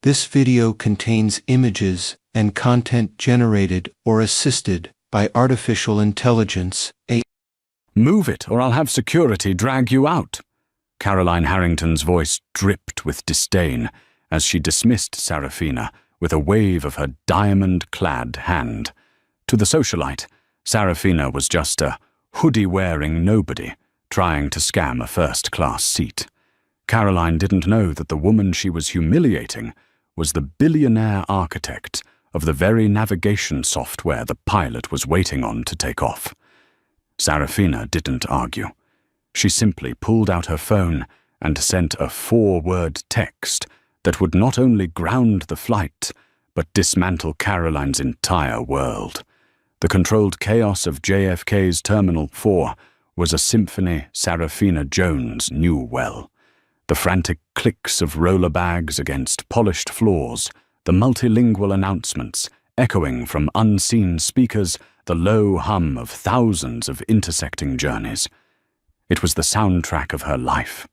This video contains images and content generated or assisted by artificial intelligence. Move it, or I'll have security drag you out. Caroline Harrington's voice dripped with disdain as she dismissed Sarafina with a wave of her diamond-clad hand. To the socialite, Sarafina was just a hoodie-wearing nobody trying to scam a first-class seat. Caroline didn't know that the woman she was humiliating was the billionaire architect of the very navigation software the pilot was waiting on to take off. Sarafina didn't argue. She simply pulled out her phone and sent a 4-word text that would not only ground the flight, but dismantle Caroline's entire world. The controlled chaos of JFK's Terminal 4 was a symphony Sarafina Jones knew well. The frantic clicks of roller bags against polished floors, the multilingual announcements echoing from unseen speakers, the low hum of thousands of intersecting journeys. It was the soundtrack of her life.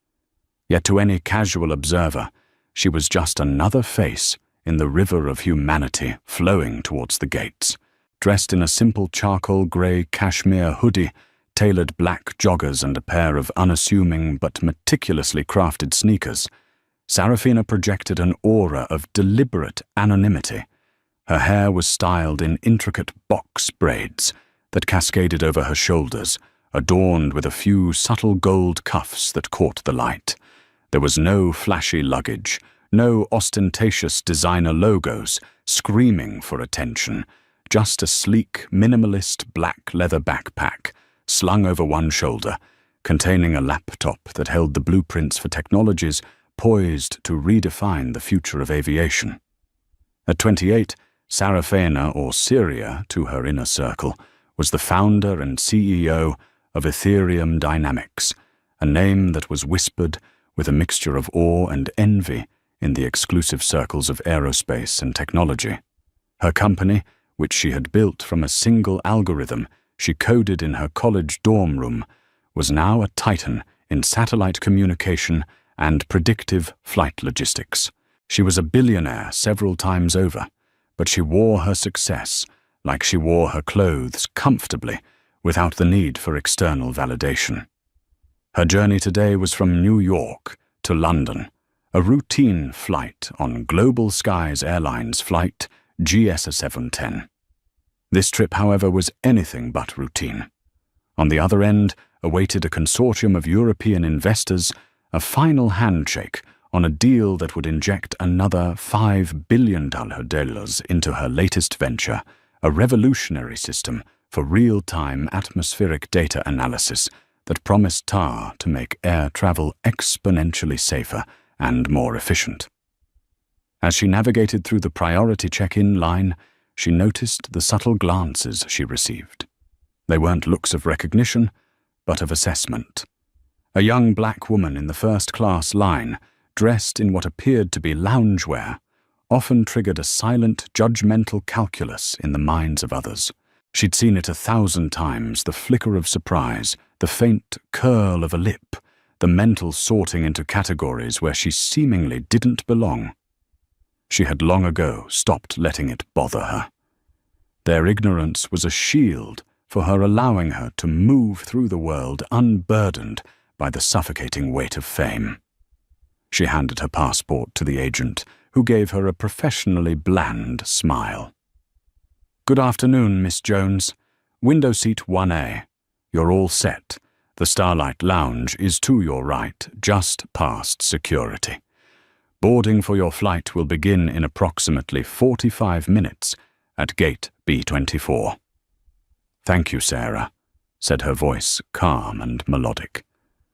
Yet to any casual observer, she was just another face in the river of humanity flowing towards the gates. Dressed in a simple charcoal grey cashmere hoodie, tailored black joggers and a pair of unassuming but meticulously crafted sneakers, Sarafina projected an aura of deliberate anonymity. Her hair was styled in intricate box braids that cascaded over her shoulders, adorned with a few subtle gold cuffs that caught the light. There was no flashy luggage, no ostentatious designer logos screaming for attention, just a sleek, minimalist black leather backpack slung over one shoulder, containing a laptop that held the blueprints for technologies poised to redefine the future of aviation. At 28, Sarafina, or Syria to her inner circle, was the founder and CEO of Ethereum Dynamics, a name that was whispered with a mixture of awe and envy in the exclusive circles of aerospace and technology. Her company, which she had built from a single algorithm she coded in her college dorm room, was now a titan in satellite communication and predictive flight logistics. She was a billionaire several times over, but she wore her success like she wore her clothes comfortably, without the need for external validation. Her journey today was from New York to London, a routine flight on Global Skies Airlines flight GS710. This trip, however, was anything but routine. On the other end awaited a consortium of European investors, a final handshake on a deal that would inject another $5 billion into her latest venture, a revolutionary system for real-time atmospheric data analysis that promised tar to make air travel exponentially safer and more efficient. As she navigated through the priority check-in line, she noticed the subtle glances she received. They weren't looks of recognition, but of assessment. A young black woman in the first-class line, dressed in what appeared to be loungewear, often triggered a silent, judgmental calculus in the minds of others. She'd seen it 1,000 times, the flicker of surprise, the faint curl of a lip, the mental sorting into categories where she seemingly didn't belong. She had long ago stopped letting it bother her. Their ignorance was a shield for her, allowing her to move through the world unburdened by the suffocating weight of fame. She handed her passport to the agent, who gave her a professionally bland smile. "Good afternoon, Miss Jones. Window seat 1A. You're all set. The Starlight Lounge is to your right, just past security. Boarding for your flight will begin in approximately 45 minutes at gate B24. "Thank you, Sarah," said her voice, calm and melodic.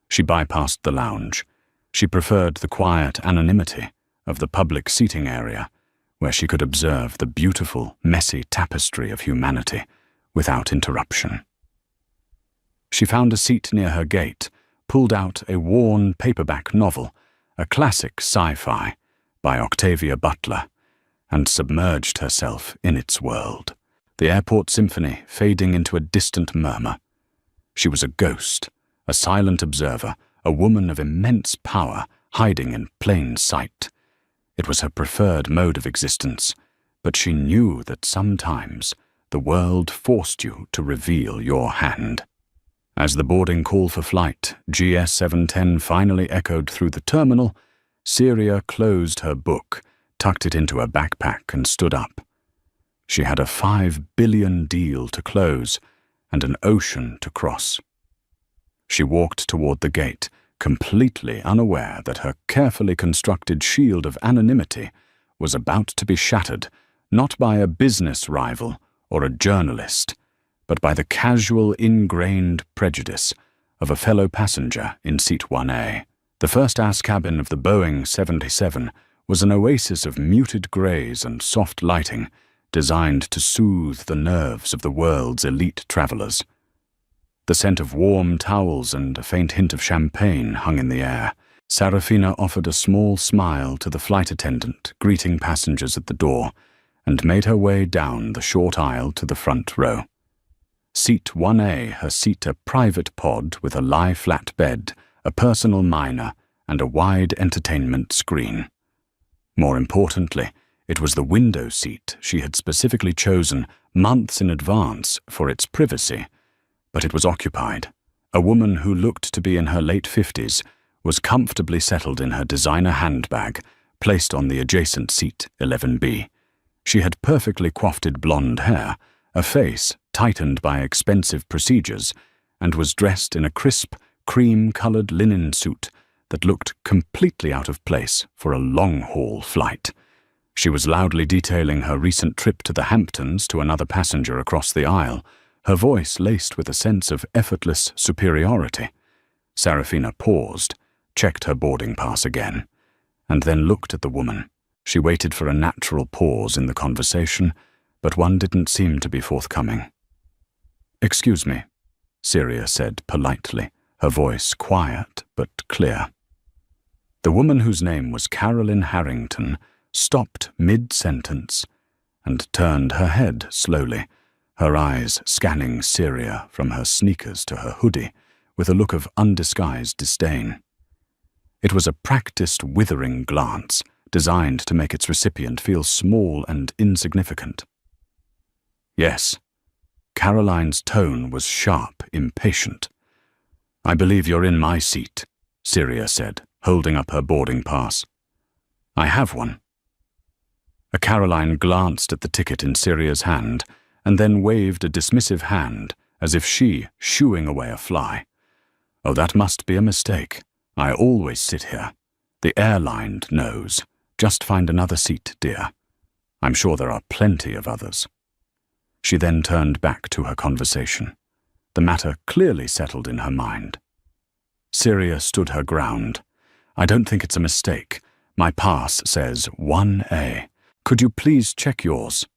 She bypassed the lounge. She preferred the quiet anonymity of the public seating area, where she could observe the beautiful, messy tapestry of humanity without interruption. She found a seat near her gate, pulled out a worn paperback novel, a classic sci-fi by Octavia Butler, and submerged herself in its world, the airport symphony fading into a distant murmur. She was a ghost, a silent observer, a woman of immense power hiding in plain sight. It was her preferred mode of existence, but she knew that sometimes the world forced you to reveal your hand. As the boarding call for flight GS 710 finally echoed through the terminal, Syria closed her book, tucked it into her backpack, and stood up. She had a $5 billion deal to close and an ocean to cross. She walked toward the gate, completely unaware that her carefully constructed shield of anonymity was about to be shattered, not by a business rival or a journalist, but by the casual, ingrained prejudice of a fellow passenger in seat 1A. The first-class cabin of the Boeing 77 was an oasis of muted grays and soft lighting designed to soothe the nerves of the world's elite travelers. The scent of warm towels and a faint hint of champagne hung in the air. Sarafina offered a small smile to the flight attendant greeting passengers at the door and made her way down the short aisle to the front row. Seat 1A, her seat a private pod with a lie-flat bed, a personal minor, and a wide entertainment screen. More importantly, it was the window seat she had specifically chosen months in advance for its privacy, but it was occupied. A woman who looked to be in her late 50s was comfortably settled in her designer handbag, placed on the adjacent seat 11B. She had perfectly coiffed blonde hair, a face tightened by expensive procedures, and was dressed in a crisp, cream-colored linen suit that looked completely out of place for a long-haul flight. She was loudly detailing her recent trip to the Hamptons to another passenger across the aisle, her voice laced with a sense of effortless superiority. Sarafina paused, checked her boarding pass again, and then looked at the woman. She waited for a natural pause in the conversation, but one didn't seem to be forthcoming. "Excuse me," Syria said politely, her voice quiet but clear. The woman, whose name was Carolyn Harrington, stopped mid-sentence and turned her head slowly, her eyes scanning Syria from her sneakers to her hoodie with a look of undisguised disdain. It was a practiced, withering glance, designed to make its recipient feel small and insignificant. "Yes." Caroline's tone was sharp, impatient. "I believe you're in my seat," Syria said, holding up her boarding pass. "I have one." Caroline glanced at the ticket in Syria's hand and then waved a dismissive hand as if she shooing away a fly. "Oh, that must be a mistake. I always sit here. The airline knows. Just find another seat, dear. I'm sure there are plenty of others." She then turned back to her conversation, the matter clearly settled in her mind. Syria stood her ground. "I don't think it's a mistake. My pass says 1A. Could you please check yours?"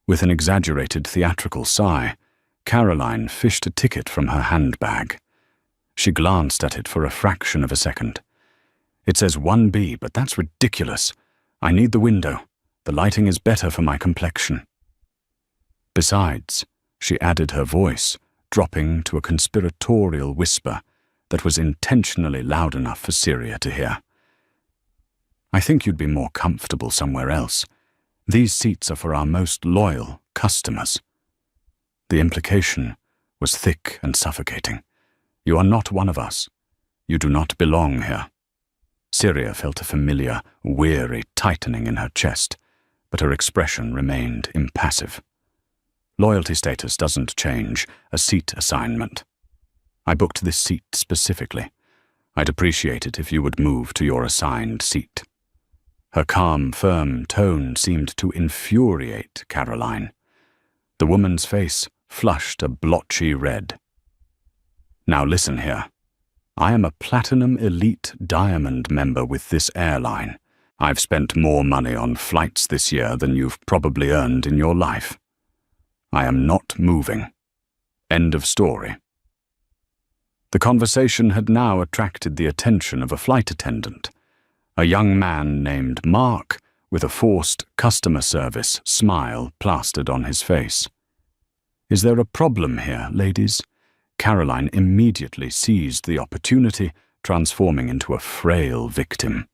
With an exaggerated theatrical sigh, Caroline fished a ticket from her handbag. She glanced at it for a fraction of a second. "It says 1B, but that's ridiculous. I need the window. The lighting is better for my complexion." Besides, she added her voice, dropping to a conspiratorial whisper that was intentionally loud enough for Syria to hear. "I think you'd be more comfortable somewhere else. These seats are for our most loyal customers." The implication was thick and suffocating. "You are not one of us. You do not belong here." Syria felt a familiar, weary tightening in her chest, but her expression remained impassive. Loyalty status doesn't change a seat assignment. I booked this seat specifically. I'd appreciate it if you would move to your assigned seat. Her calm, firm tone seemed to infuriate Caroline. The woman's face flushed a blotchy red. "Now listen here. I am a Platinum Elite Diamond member with this airline. I've spent more money on flights this year than you've probably earned in your life. I am not moving. End of story." The conversation had now attracted the attention of a flight attendant, a young man named Mark with a forced customer service smile plastered on his face. "Is there a problem here, ladies?" Caroline immediately seized the opportunity, transforming into a frail victim.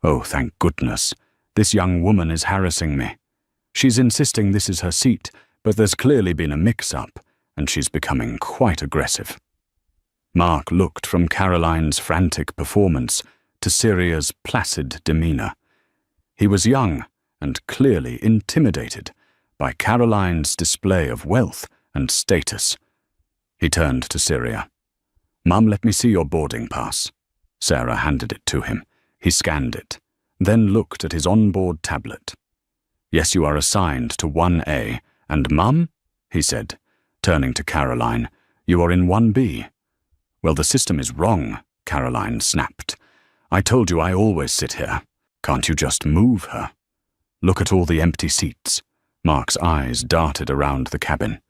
Oh, thank goodness. This young woman is harassing me. She's insisting this is her seat, but there's clearly been a mix-up, and she's becoming quite aggressive. Mark looked from Caroline's frantic performance to Syria's placid demeanor. He was young and clearly intimidated by Caroline's display of wealth and status. He turned to Syria. "Mum, let me see your boarding pass." Sarah handed it to him. He scanned it, then looked at his onboard tablet. "Yes, you are assigned to 1A, and Mum," he said, turning to Caroline, "you are in 1B. "Well, the system is wrong," Caroline snapped. "I told you I always sit here. Can't you just move her?" "Look at all the empty seats." Mark's eyes darted around the cabin.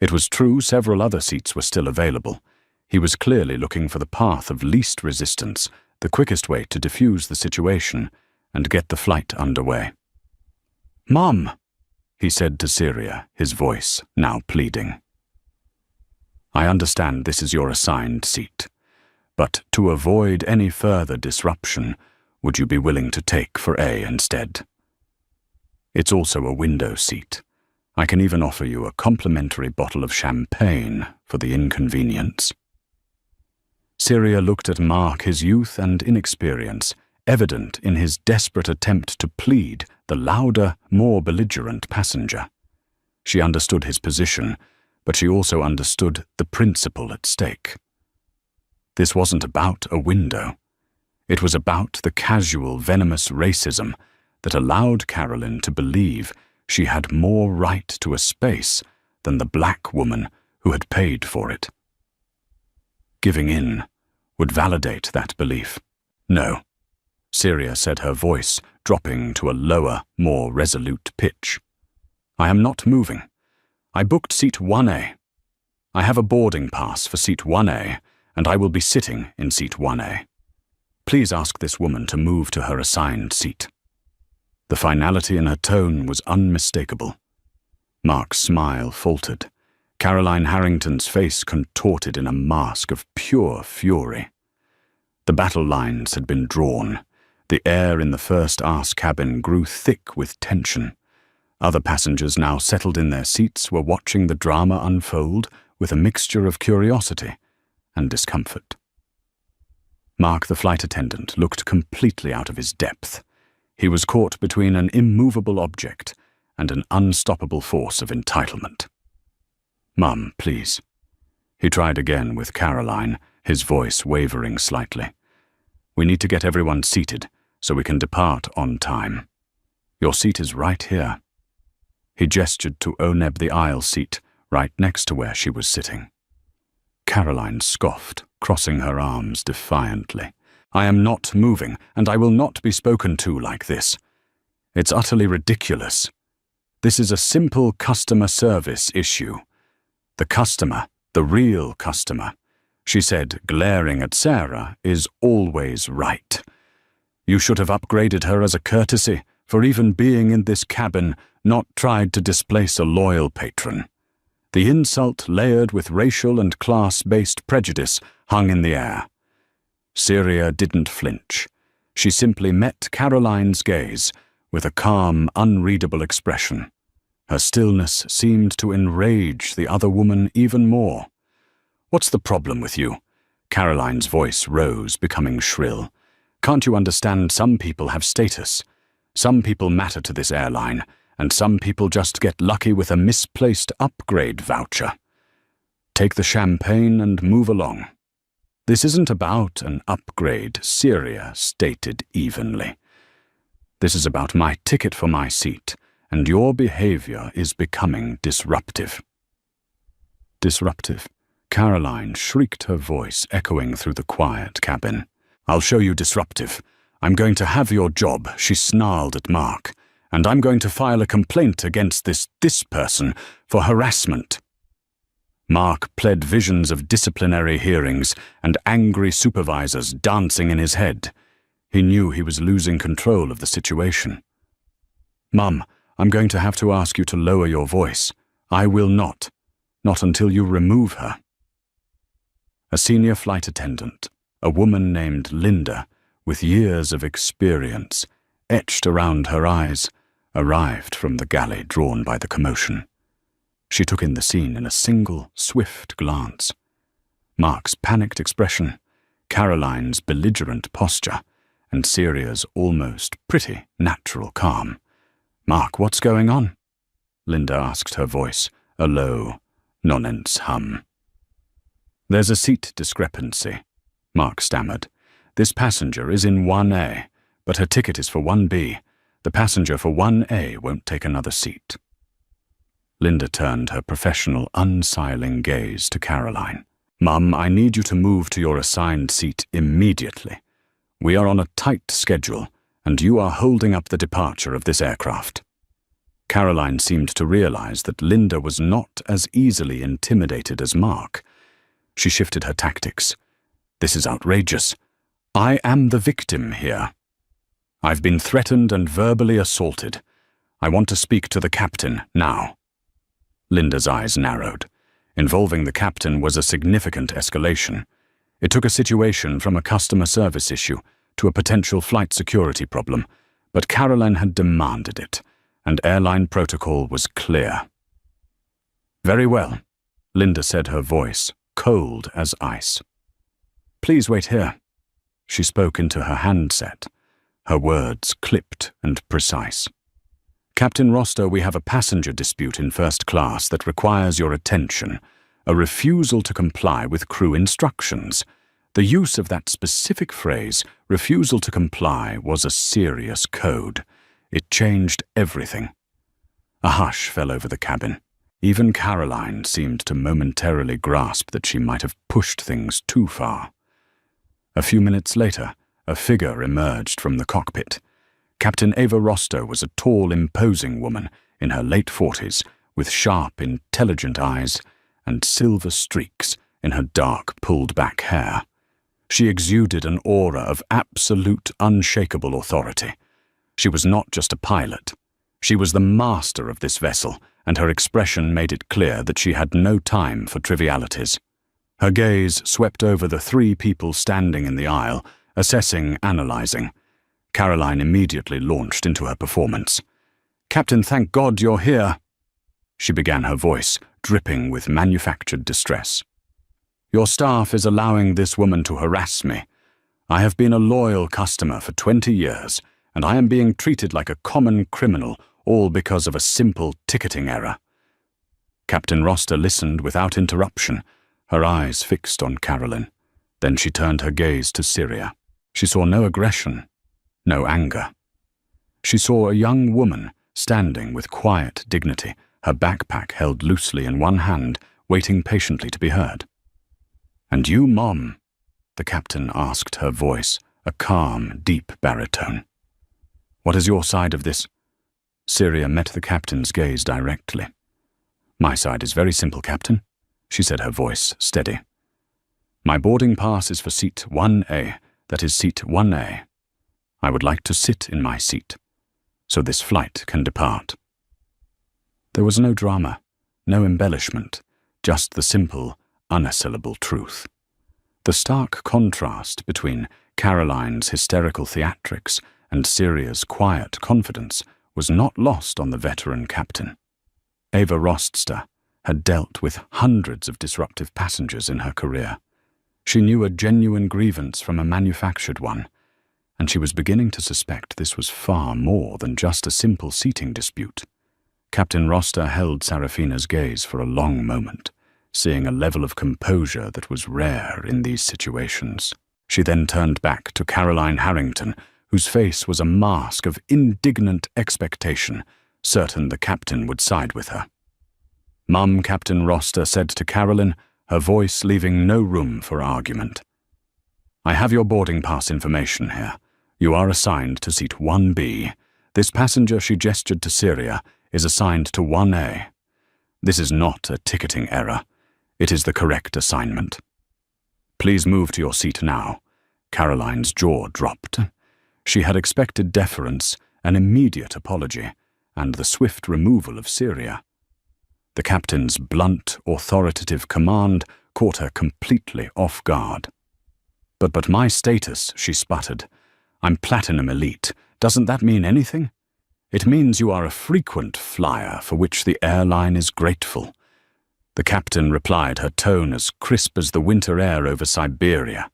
It was true several other seats were still available. He was clearly looking for the path of least resistance, the quickest way to defuse the situation and get the flight underway. "Mum," he said to Syria, his voice now pleading. "I understand this is your assigned seat, but to avoid any further disruption, would you be willing to take for A instead? It's also a window seat. I can even offer you a complimentary bottle of champagne for the inconvenience." Syria looked at Mark, his youth and inexperience, evident in his desperate attempt to plead the louder, more belligerent passenger. She understood his position, but she also understood the principle at stake. This wasn't about a window. It was about the casual, venomous racism that allowed Carolyn to believe she had more right to a space than the black woman who had paid for it. Giving in would validate that belief. "No," Syria said, her voice dropping to a lower, more resolute pitch. "I am not moving. I booked seat 1A. I have a boarding pass for seat 1A, and I will be sitting in seat 1A. Please ask this woman to move to her assigned seat." The finality in her tone was unmistakable. Mark's smile faltered. Caroline Harrington's face contorted in a mask of pure fury. The battle lines had been drawn. The air in the first arse cabin grew thick with tension. Other passengers, now settled in their seats, were watching the drama unfold with a mixture of curiosity and discomfort. Mark, the flight attendant, looked completely out of his depth. He was caught between an immovable object and an unstoppable force of entitlement. "Mum, please." He tried again with Caroline, his voice wavering slightly. "We need to get everyone seated so we can depart on time. Your seat is right here." He gestured to Oneb, the aisle seat, right next to where she was sitting. Caroline scoffed, crossing her arms defiantly. "I am not moving, and I will not be spoken to like this. It's utterly ridiculous. This is a simple customer service issue. The customer, the real customer," she said, glaring at Sarah, "is always right. You should have upgraded her as a courtesy for even being in this cabin, not tried to displace a loyal patron." The insult, layered with racial and class-based prejudice, hung in the air. Syria didn't flinch. She simply met Caroline's gaze with a calm, unreadable expression. Her stillness seemed to enrage the other woman even more. "What's the problem with you?" Caroline's voice rose, becoming shrill. "Can't you understand some people have status? Some people matter to this airline, and some people just get lucky with a misplaced upgrade voucher. Take the champagne and move along." "This isn't about an upgrade," Syria stated evenly. "This is about my ticket for my seat, and your behavior is becoming disruptive." "Disruptive?" Caroline shrieked, her voice echoing through the quiet cabin. "I'll show you disruptive. I'm going to have your job," she snarled at Mark, "and I'm going to file a complaint against this person for harassment." Mark pled visions of disciplinary hearings and angry supervisors dancing in his head. He knew he was losing control of the situation. "Mum, I'm going to have to ask you to lower your voice. I will not. Not until you remove her." A senior flight attendant, a woman named Linda, with years of experience etched around her eyes, arrived from the galley drawn by the commotion. She took in the scene in a single, swift glance. Mark's panicked expression, Caroline's belligerent posture, and Syria's almost pretty, natural calm. "Mark, what's going on?" Linda asked, her voice a low, nonsense hum. "There's a seat discrepancy," Mark stammered. "This passenger is in 1A, but her ticket is for 1B. The passenger for 1A won't take another seat." Linda turned her professional, unsiling gaze to Caroline. "Mum, I need you to move to your assigned seat immediately. We are on a tight schedule, and you are holding up the departure of this aircraft." Caroline seemed to realize that Linda was not as easily intimidated as Mark. She shifted her tactics. "This is outrageous. I am the victim here. I've been threatened and verbally assaulted. I want to speak to the captain now." Linda's eyes narrowed. Involving the captain was a significant escalation. It took a situation from a customer service issue to a potential flight security problem, but Caroline had demanded it, and airline protocol was clear. "Very well," Linda said, her voice cold as ice. "Please wait here." She spoke into her handset, her words clipped and precise. "Captain Roster, we have a passenger dispute in first class that requires your attention, a refusal to comply with crew instructions." The use of that specific phrase, refusal to comply, was a serious code. It changed everything. A hush fell over the cabin. Even Caroline seemed to momentarily grasp that she might have pushed things too far. A few minutes later, a figure emerged from the cockpit. Captain Ava Roster was a tall, imposing woman in her late 40s, with sharp, intelligent eyes and silver streaks in her dark, pulled-back hair. She exuded an aura of absolute, unshakable authority. She was not just a pilot. She was the master of this vessel, and her expression made it clear that she had no time for trivialities. Her gaze swept over the three people standing in the aisle, assessing, analyzing. Caroline immediately launched into her performance. "Captain, thank God you're here," she began, her voice dripping with manufactured distress. "Your staff is allowing this woman to harass me. I have been a loyal customer for 20 years, and I am being treated like a common criminal, all because of a simple ticketing error." Captain Roster listened without interruption, her eyes fixed on Caroline. Then she turned her gaze to Syria. She saw no aggression, no anger. She saw a young woman standing with quiet dignity, her backpack held loosely in one hand, waiting patiently to be heard. "And you, Mom?" the captain asked, her voice a calm, deep baritone. "What is your side of this?" Syria met the captain's gaze directly. "My side is very simple, Captain," she said, her voice steady. "My boarding pass is for seat 1A, that is seat 1A. I would like to sit in my seat, so this flight can depart." There was no drama, no embellishment, just the simple, unassailable truth. The stark contrast between Caroline's hysterical theatrics and Syria's quiet confidence was not lost on the veteran captain. Ava Roster had dealt with hundreds of disruptive passengers in her career. She knew a genuine grievance from a manufactured one, and she was beginning to suspect this was far more than just a simple seating dispute. Captain Roster held Serafina's gaze for a long moment, seeing a level of composure that was rare in these situations. She then turned back to Caroline Harrington, whose face was a mask of indignant expectation, certain the captain would side with her. "Mum," Captain Roster said to Caroline, her voice leaving no room for argument. "I have your boarding pass information here. You are assigned to seat 1B. This passenger," she gestured to Syria, "is assigned to 1A. This is not a ticketing error. It is the correct assignment. Please move to your seat now." Caroline's jaw dropped. She had expected deference, an immediate apology, and the swift removal of Syria. The captain's blunt, authoritative command caught her completely off guard. But my status," she sputtered. I'm Platinum Elite. Doesn't that mean anything? It means you are a frequent flyer for which the airline is grateful. The captain replied, her tone as crisp as the winter air over Siberia.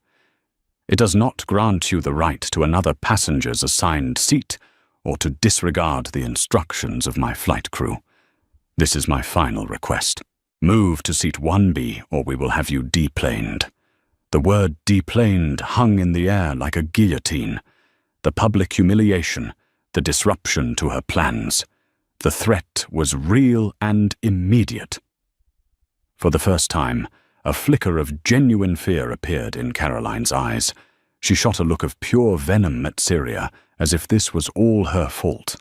It does not grant you the right to another passenger's assigned seat or to disregard the instructions of my flight crew. This is my final request. Move to seat 1B or we will have you deplaned. The word deplaned hung in the air like a guillotine. The public humiliation, the disruption to her plans. The threat was real and immediate. For the first time, a flicker of genuine fear appeared in Caroline's eyes. She shot a look of pure venom at Syria, as if this was all her fault.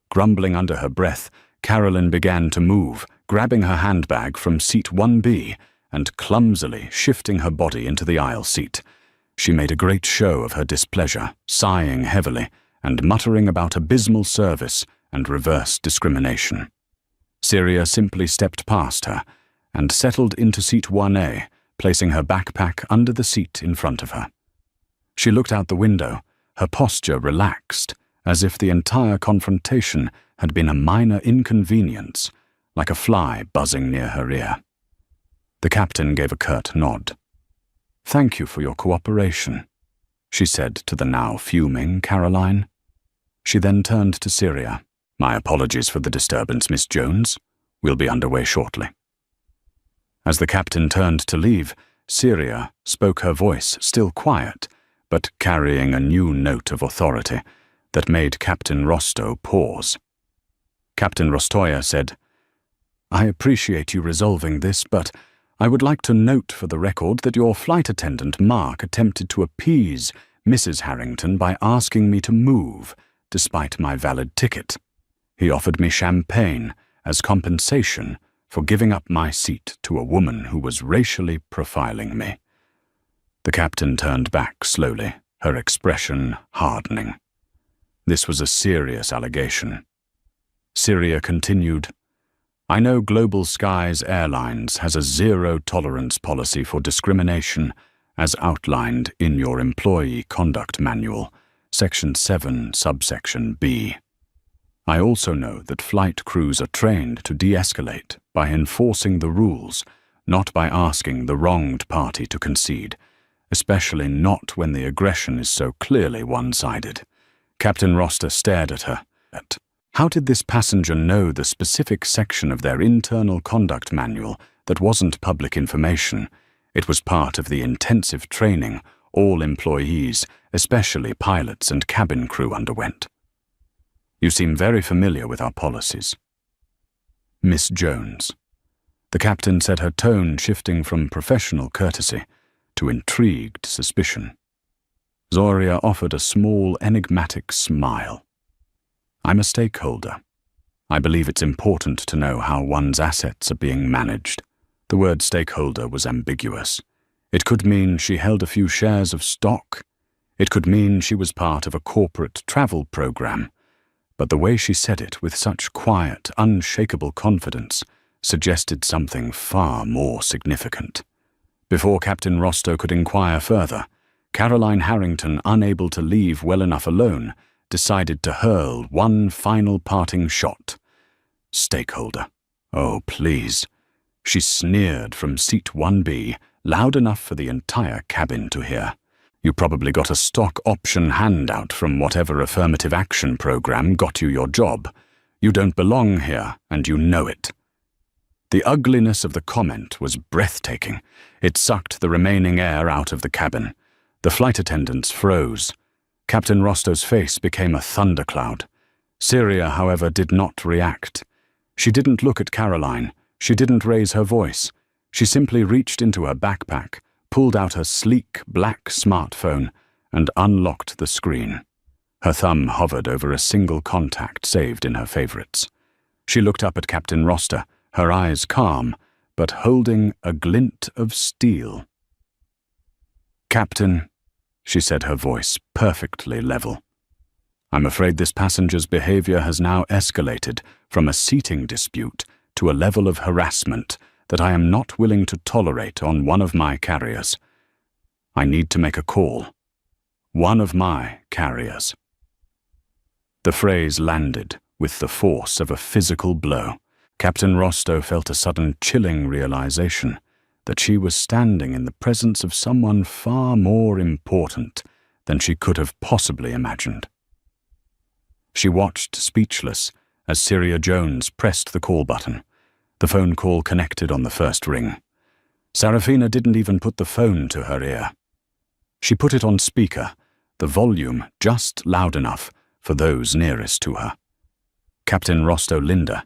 Grumbling under her breath, Caroline began to move, grabbing her handbag from seat 1B and clumsily shifting her body into the aisle seat. She made a great show of her displeasure, sighing heavily and muttering about abysmal service and reverse discrimination. Syria simply stepped past her and settled into seat 1A, placing her backpack under the seat in front of her. She looked out the window, her posture relaxed, as if the entire confrontation had been a minor inconvenience, like a fly buzzing near her ear. The captain gave a curt nod. "Thank you for your cooperation," she said to the now fuming Caroline. She then turned to Syria. "My apologies for the disturbance, Miss Jones. We'll be underway shortly." As the captain turned to leave, Syria spoke, her voice still quiet, but carrying a new note of authority that made Captain Rostow pause. Captain Rostoya said, "I appreciate you resolving this, but I would like to note for the record that your flight attendant, Mark, attempted to appease Mrs. Harrington by asking me to move, despite my valid ticket. He offered me champagne as compensation for giving up my seat to a woman who was racially profiling me." The captain turned back slowly, her expression hardening. This was a serious allegation. Syria continued, "I know Global Skies Airlines has a zero-tolerance policy for discrimination as outlined in your Employee Conduct Manual, Section 7, Subsection B. I also know that flight crews are trained to de-escalate by enforcing the rules, not by asking the wronged party to concede, especially not when the aggression is so clearly one-sided." Captain Roster stared at her. How did this passenger know the specific section of their internal conduct manual that wasn't public information? It was part of the intensive training all employees, especially pilots and cabin crew, underwent. "You seem very familiar with our policies." "Miss Jones." The captain said, her tone shifting from professional courtesy to intrigued suspicion. Zoria offered a small, enigmatic smile. "I'm a stakeholder. I believe it's important to know how one's assets are being managed." The word stakeholder was ambiguous. It could mean she held a few shares of stock. It could mean she was part of a corporate travel program. But the way she said it with such quiet, unshakable confidence suggested something far more significant. Before Captain Rostow could inquire further, Caroline Harrington, unable to leave well enough alone, decided to hurl one final parting shot. "Stakeholder. Oh, please." She sneered from seat 1B, loud enough for the entire cabin to hear. "You probably got a stock option handout from whatever affirmative action program got you your job. You don't belong here, and you know it." The ugliness of the comment was breathtaking. It sucked the remaining air out of the cabin. The flight attendants froze. Captain Rostow's face became a thundercloud. Syria, however, did not react. She didn't look at Caroline. She didn't raise her voice. She simply reached into her backpack, pulled out her sleek black smartphone, and unlocked the screen. Her thumb hovered over a single contact saved in her favorites. She looked up at Captain Roster, her eyes calm, but holding a glint of steel. "Captain," she said, her voice perfectly level, "I'm afraid this passenger's behavior has now escalated from a seating dispute to a level of harassment that I am not willing to tolerate on one of my carriers. I need to make a call. one of my carriers. The phrase landed with the force of a physical blow. Captain Rostow felt a sudden chilling realization that she was standing in the presence of someone far more important than she could have possibly imagined. She watched speechless as Syria Jones pressed the call button. The phone call connected on the first ring. Sarafina didn't even put the phone to her ear. She put it on speaker, the volume just loud enough for those nearest to her. Captain Rostow Linda,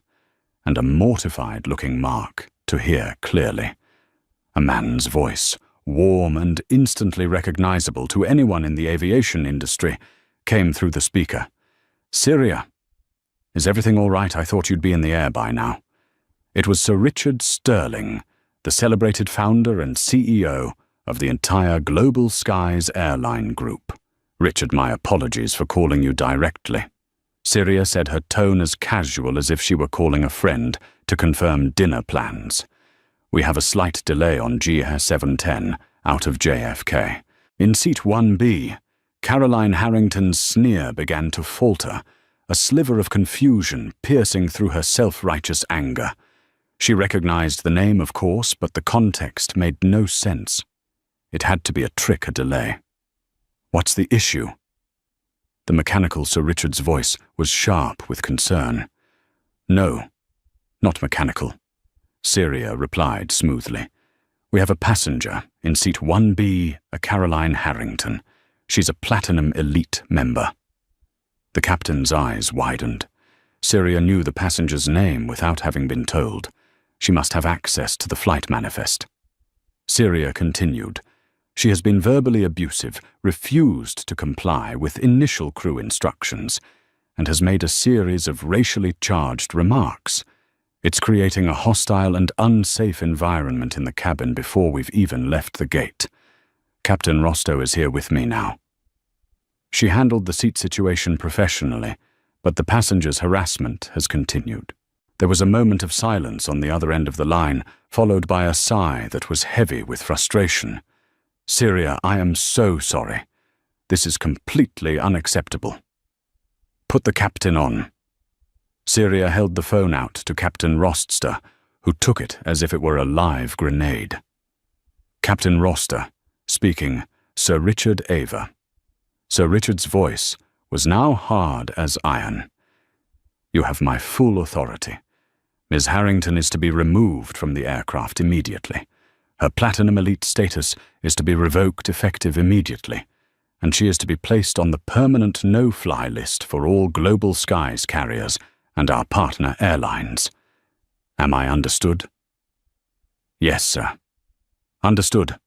and a mortified-looking Mark to hear clearly. A man's voice, warm and instantly recognizable to anyone in the aviation industry, came through the speaker. "Syria, is everything all right? I thought you'd be in the air by now." It was Sir Richard Sterling, the celebrated founder and CEO of the entire Global Skies airline group. "Richard, my apologies for calling you directly." Syria said, her tone as casual as if she were calling a friend to confirm dinner plans. "We have a slight delay on GR 710 out of JFK. In seat 1B, Caroline Harrington's sneer began to falter, a sliver of confusion piercing through her self-righteous anger. She recognized the name, of course, but the context made no sense. It had to be a trick, a delay. "What's the issue?" The mechanical Sir Richard's voice was sharp with concern. "No, not mechanical," Syria replied smoothly. "We have a passenger in seat 1B, a Caroline Harrington. She's a Platinum Elite member." The captain's eyes widened. Syria knew the passenger's name without having been told. She must have access to the flight manifest. Syria continued. "She has been verbally abusive, refused to comply with initial crew instructions, and has made a series of racially charged remarks. It's creating a hostile and unsafe environment in the cabin before we've even left the gate. Captain Rostow is here with me now." She handled the seat situation professionally, but the passenger's harassment has continued. There was a moment of silence on the other end of the line, followed by a sigh that was heavy with frustration. "Syria, I am so sorry. This is completely unacceptable. Put the captain on." Syria held the phone out to Captain Roster, who took it as if it were a live grenade. "Captain Roster, speaking, Sir Richard Ava." Sir Richard's voice was now hard as iron. "You have my full authority. Ms. Harrington is to be removed from the aircraft immediately. Her Platinum Elite status is to be revoked effective immediately, and she is to be placed on the permanent no-fly list for all Global Skies carriers and our partner airlines. Am I understood?" "Yes, sir." "Understood,"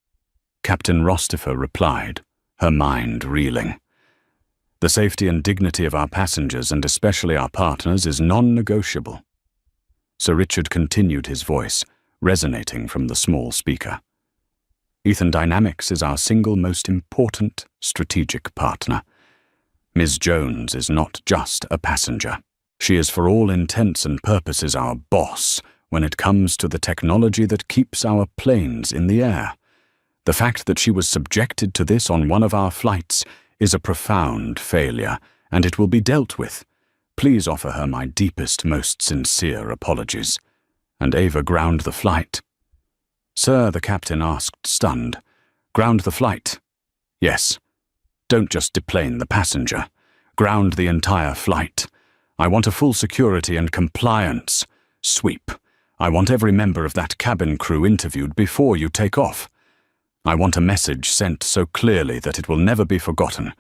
Captain Rostifer replied, her mind reeling. "The safety and dignity of our passengers, and especially our partners, is non-negotiable." Sir Richard continued, his voice resonating from the small speaker. "Ethan Dynamics is our single most important strategic partner. Ms. Jones is not just a passenger. She is for all intents and purposes our boss when it comes to the technology that keeps our planes in the air. The fact that she was subjected to this on one of our flights is a profound failure, and it will be dealt with. Please offer her my deepest, most sincere apologies." And Ava ground the flight. "Sir," the captain asked, stunned. "Ground the flight?" "Yes. Don't just deplane the passenger. Ground the entire flight. I want a full security and compliance sweep. I want every member of that cabin crew interviewed before you take off. I want a message sent so clearly that it will never be forgotten.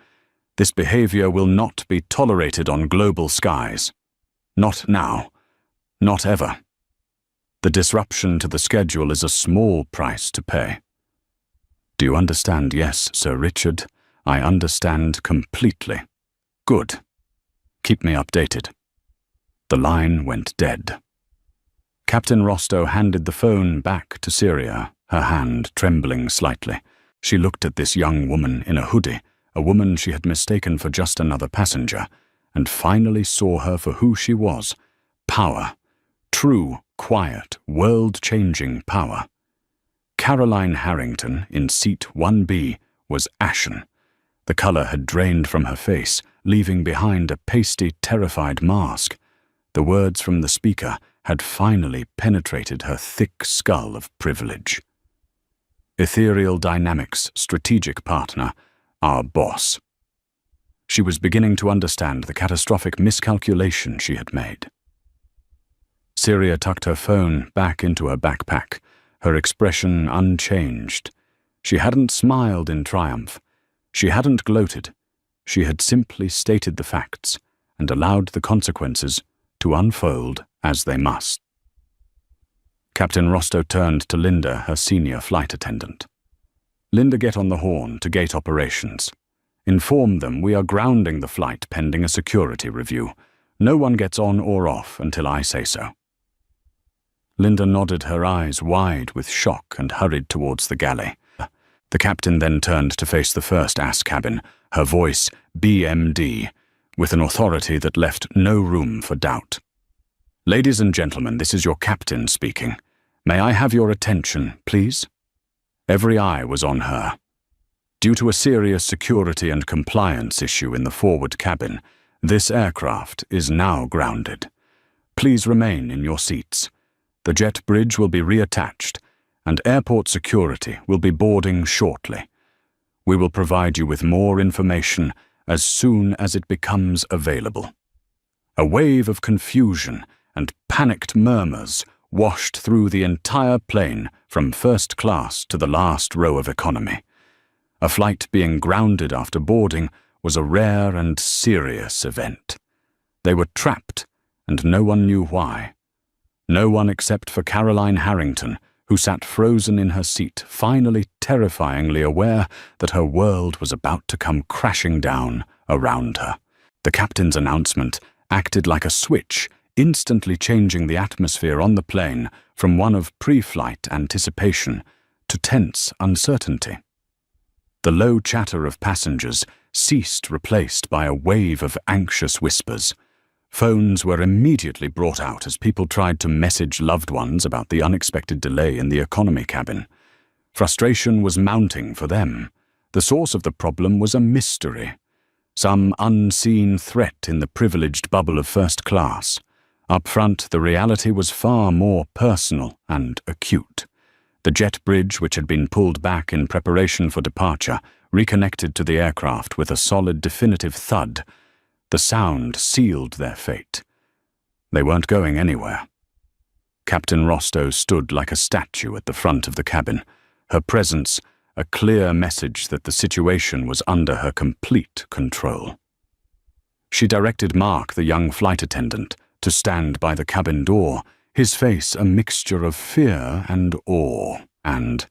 This behavior will not be tolerated on Global Skies. Not now. Not ever. The disruption to the schedule is a small price to pay." "Do you understand?" "Yes, Sir Richard. I understand completely." "Good. Keep me updated." The line went dead. Captain Rostow handed the phone back to Syria, her hand trembling slightly. She looked at this young woman in a hoodie, a woman she had mistaken for just another passenger, and finally saw her for who she was. Power. True, quiet, world-changing power. Caroline Harrington, in seat 1B, was ashen, The color had drained from her face, leaving behind a pasty, terrified mask. The words from the speaker had finally penetrated her thick skull of privilege. Ethereal Dynamics' strategic partner, our boss. She was beginning to understand the catastrophic miscalculation she had made. Syria tucked her phone back into her backpack, her expression unchanged. She hadn't smiled in triumph. She hadn't gloated. She had simply stated the facts and allowed the consequences to unfold as they must. Captain Rostow turned to Linda, her senior flight attendant. Linda, get on the horn to gate operations. Inform them we are grounding the flight pending a security review. No one gets on or off until I say so. Linda nodded, her eyes wide with shock, and hurried towards the galley. The captain then turned to face the first ass cabin, her voice BMD, with an authority that left no room for doubt. Ladies and gentlemen, this is your captain speaking. May I have your attention, please? Every eye was on her. Due to a serious security and compliance issue in the forward cabin, this aircraft is now grounded. Please remain in your seats. The jet bridge will be reattached, and airport security will be boarding shortly. We will provide you with more information as soon as it becomes available. A wave of confusion and panicked murmurs washed through the entire plane from first class to the last row of economy. A flight being grounded after boarding was a rare and serious event. They were trapped, and no one knew why. No one except for Caroline Harrington, who sat frozen in her seat, finally terrifyingly aware that her world was about to come crashing down around her. The captain's announcement acted like a switch, instantly changing the atmosphere on the plane from one of pre-flight anticipation to tense uncertainty. The low chatter of passengers ceased, replaced by a wave of anxious whispers. Phones were immediately brought out as people tried to message loved ones about the unexpected delay in the economy cabin. Frustration was mounting for them. The source of the problem was a mystery. Some unseen threat in the privileged bubble of first class. Up front, the reality was far more personal and acute. The jet bridge, which had been pulled back in preparation for departure, reconnected to the aircraft with a solid, definitive thud. The sound sealed their fate. They weren't going anywhere. Captain Rostow stood like a statue at the front of the cabin, her presence a clear message that the situation was under her complete control. She directed Mark, the young flight attendant, to stand by the cabin door, his face a mixture of fear and awe, and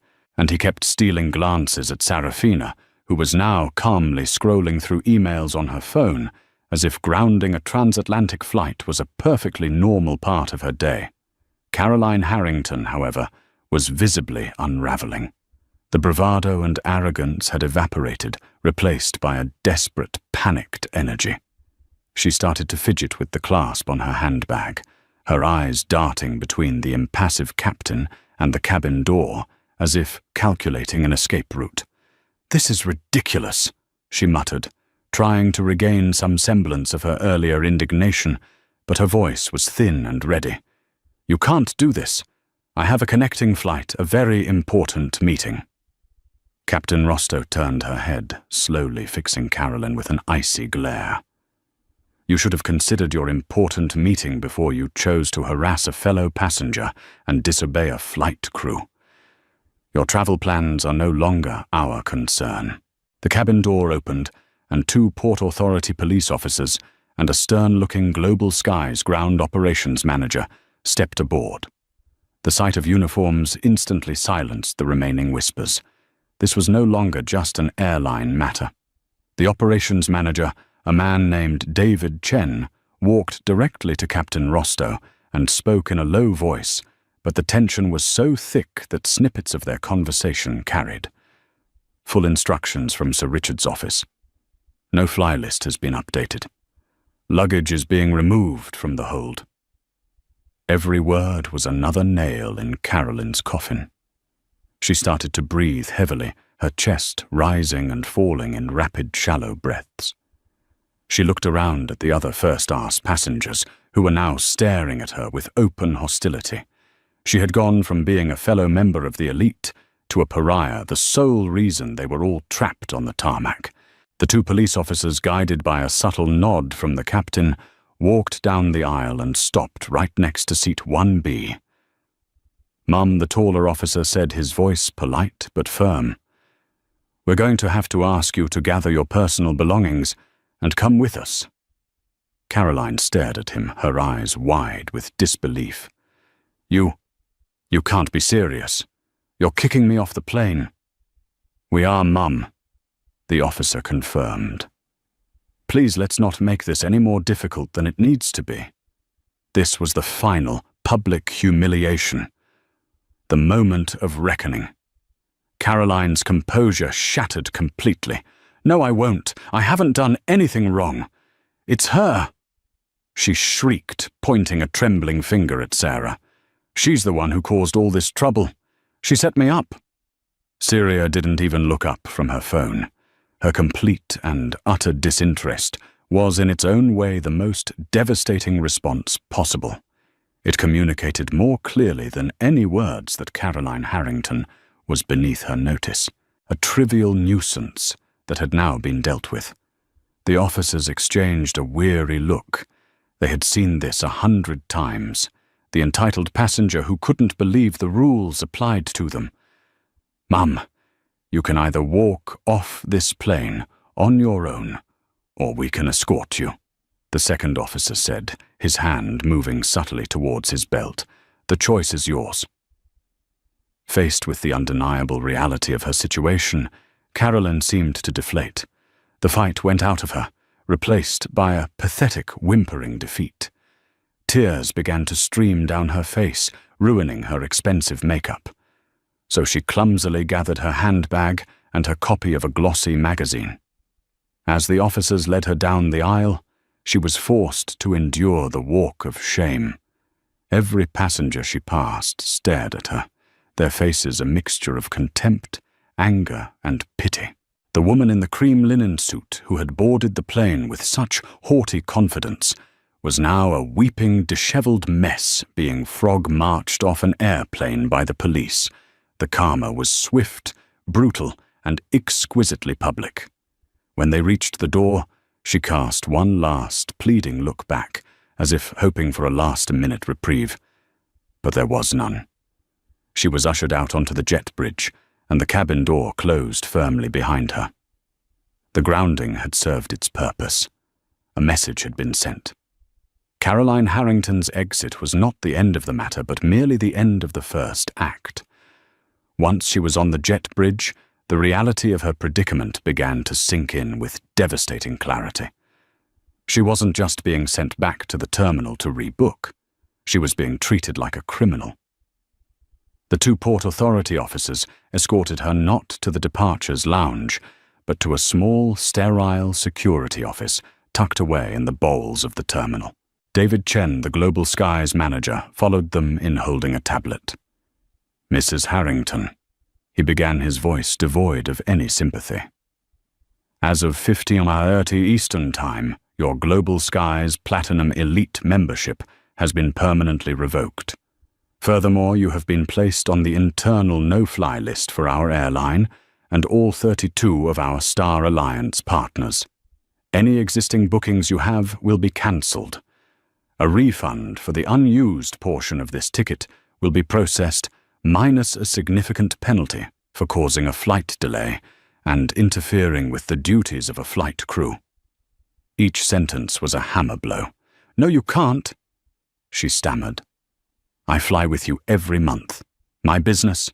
he kept stealing glances at Serafina, who was now calmly scrolling through emails on her phone, as if grounding a transatlantic flight was a perfectly normal part of her day. Caroline Harrington, however, was visibly unraveling. The bravado and arrogance had evaporated, replaced by a desperate, panicked energy. She started to fidget with the clasp on her handbag, her eyes darting between the impassive captain and the cabin door, as if calculating an escape route. "This is ridiculous," she muttered, trying to regain some semblance of her earlier indignation, but her voice was thin and ready. "You can't do this. I have a connecting flight, a very important meeting." Captain Rostow turned her head, slowly fixing Carolyn with an icy glare. "You should have considered your important meeting before you chose to harass a fellow passenger and disobey a flight crew. Your travel plans are no longer our concern." The cabin door opened, and 2 Port Authority police officers and a stern-looking Global Skies ground operations manager stepped aboard. The sight of uniforms instantly silenced the remaining whispers. This was no longer just an airline matter. The operations manager, a man named David Chen, walked directly to Captain Rostow and spoke in a low voice, but the tension was so thick that snippets of their conversation carried. Full instructions from Sir Richard's office. No fly list has been updated. Luggage is being removed from the hold. Every word was another nail in Carolyn's coffin. She started to breathe heavily, her chest rising and falling in rapid, shallow breaths. She looked around at the other first-class passengers, who were now staring at her with open hostility. She had gone from being a fellow member of the elite to a pariah, the sole reason they were all trapped on the tarmac. The two police officers, guided by a subtle nod from the captain, walked down the aisle and stopped right next to seat 1B. Mum, the taller officer, said, his voice polite but firm. "We're going to have to ask you to gather your personal belongings and come with us." Caroline stared at him, her eyes wide with disbelief. You can't be serious. You're kicking me off the plane." "We are, Mum," the officer confirmed. "Please, let's not make this any more difficult than it needs to be." This was the final public humiliation, the moment of reckoning. Caroline's composure shattered completely. "No, I won't. I haven't done anything wrong. It's her," she shrieked, pointing a trembling finger at Sarah. "She's the one who caused all this trouble. She set me up." Syria didn't even look up from her phone. Her complete and utter disinterest was in its own way the most devastating response possible. It communicated more clearly than any words that Caroline Harrington was beneath her notice, a trivial nuisance that had now been dealt with. The officers exchanged a weary look. They had seen this 100 times. The entitled passenger who couldn't believe the rules applied to them. "Mum, you can either walk off this plane on your own, or we can escort you," the second officer said, his hand moving subtly towards his belt. "The choice is yours." Faced with the undeniable reality of her situation, Caroline seemed to deflate. The fight went out of her, replaced by a pathetic, whimpering defeat. Tears began to stream down her face, ruining her expensive makeup. So she clumsily gathered her handbag and her copy of a glossy magazine. As the officers led her down the aisle, she was forced to endure the walk of shame. Every passenger she passed stared at her, their faces a mixture of contempt, anger, and pity. The woman in the cream linen suit, who had boarded the plane with such haughty confidence, was now a weeping, disheveled mess being frog-marched off an airplane by the police. The karma was swift, brutal, and exquisitely public. When they reached the door, she cast one last, pleading look back, as if hoping for a last-minute reprieve. But there was none. She was ushered out onto the jet bridge, and the cabin door closed firmly behind her. The grounding had served its purpose. A message had been sent. Caroline Harrington's exit was not the end of the matter, but merely the end of the first act. Once she was on the jet bridge, the reality of her predicament began to sink in with devastating clarity. She wasn't just being sent back to the terminal to rebook. She was being treated like a criminal. The two Port Authority officers escorted her not to the departures lounge, but to a small, sterile security office tucked away in the bowels of the terminal. David Chen, the Global Skies manager, followed them in holding a tablet. "Mrs. Harrington," he began, his voice devoid of any sympathy. "As of 15:30 Eastern Time, your Global Skies Platinum Elite membership has been permanently revoked. Furthermore, you have been placed on the internal no-fly list for our airline and all 32 of our Star Alliance partners. Any existing bookings you have will be cancelled. A refund for the unused portion of this ticket will be processed, minus a significant penalty for causing a flight delay and interfering with the duties of a flight crew." Each sentence was a hammer blow. "No, you can't," she stammered. "I fly with you every month. My business,